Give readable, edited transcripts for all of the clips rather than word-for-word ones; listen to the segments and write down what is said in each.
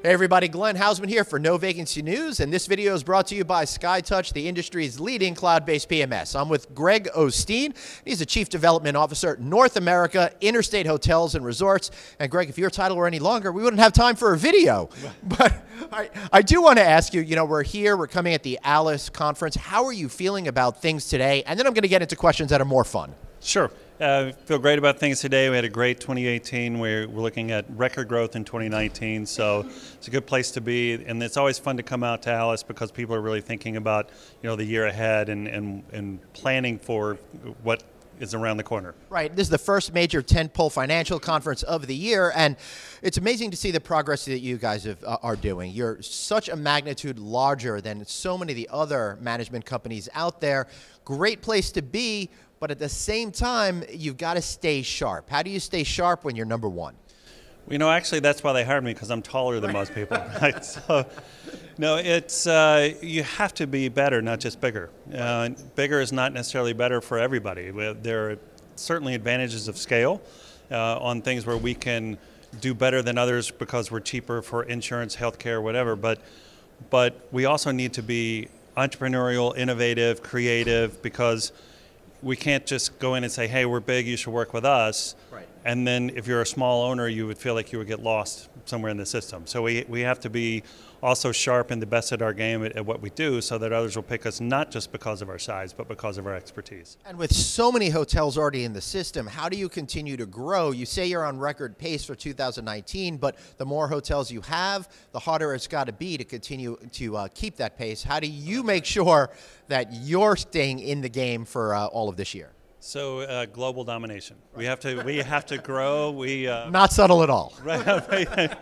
Hey everybody, Glenn Hausman here for No Vacancy News, and this video is brought to you by SkyTouch, the industry's leading cloud-based PMS. I'm with Greg Osteen. He's the Chief Development Officer, North America, Interstate Hotels and Resorts. And Greg, if your title were any longer, we wouldn't have time for a video. But I do want to ask you, we're here, we're coming at the ALIS conference. How are you feeling about things today? And then I'm going to get into questions that are more fun. Sure. Feel great about things today. We had a great 2018. We're looking at record growth in 2019, so it's a good place to be. And it's always fun to come out to ALIS because people are really thinking about the year ahead and planning for what is around the corner. Right. This is the first major tentpole financial conference of the year, and it's amazing to see the progress that you guys are doing. You're such a magnitude larger than so many of the other management companies out there. Great place to be. But at the same time, you've got to stay sharp. How do you stay sharp when you're number one? Actually, that's why they hired me, because I'm taller than most people. Right? So, no, it's you have to be better, not just bigger. Bigger is not necessarily better for everybody. There are certainly advantages of scale on things where we can do better than others because we're cheaper for insurance, healthcare, whatever. But we also need to be entrepreneurial, innovative, creative, because we can't just go in and say, hey, we're big, you should work with us. Right. And then if you're a small owner, you would feel like you would get lost somewhere in the system. So we have to be also sharp and the best at our game at what we do so that others will pick us not just because of our size, but because of our expertise. And with so many hotels already in the system, how do you continue to grow? You say you're on record pace for 2019, but the more hotels you have, the harder it's got to be to continue to keep that pace. How do you make sure that you're staying in the game for all of this year? So global domination. We have to grow. Not subtle at all. Right.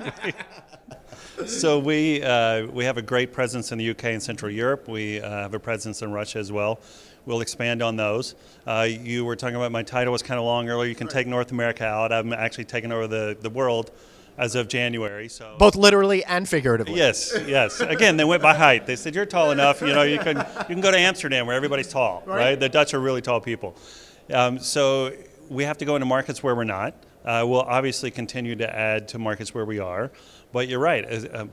So we have a great presence in the UK and Central Europe. We have a presence in Russia as well. We'll expand on those. You were talking about my title was kind of long earlier. You can take North America out. I'm actually taking over the world as of January. So both literally and figuratively. Yes, yes. Again, they went by height. They said you're tall enough. You can go to Amsterdam where everybody's tall. Right? The Dutch are really tall people. So we have to go into markets where we're not. We'll obviously continue to add to markets where we are. But you're right,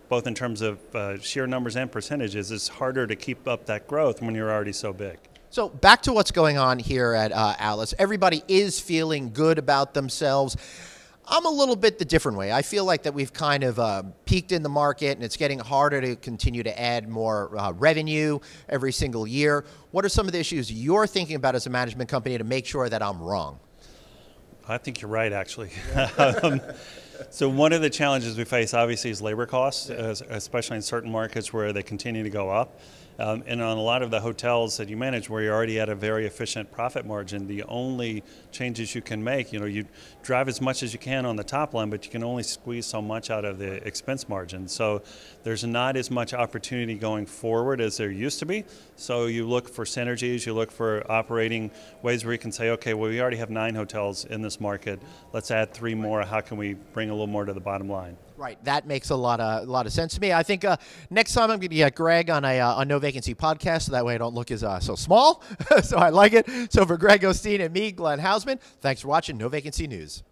both in terms of sheer numbers and percentages, it's harder to keep up that growth when you're already so big. So back to what's going on here at ALIS. Everybody is feeling good about themselves. I'm a little bit the different way. I feel like that we've kind of peaked in the market and it's getting harder to continue to add more revenue every single year. What are some of the issues you're thinking about as a management company to make sure that I'm wrong? I think you're right, actually. So one of the challenges we face, obviously, is labor costs, especially in certain markets where they continue to go up. And on a lot of the hotels that you manage where you're already at a very efficient profit margin, the only changes you can make, you drive as much as you can on the top line, but you can only squeeze so much out of the expense margin. So there's not as much opportunity going forward as there used to be. So you look for synergies, you look for operating ways where you can say, okay, well, we already have 9 hotels in this market. Let's add 3 more. How can we bring a little more to the bottom line? Right, that makes a lot of sense to me. I think next time I'm going to get Greg on a No Vacancy podcast, so that way I don't look as so small. So I like it. So for Greg Osteen and me, Glenn Hausman, thanks for watching No Vacancy News.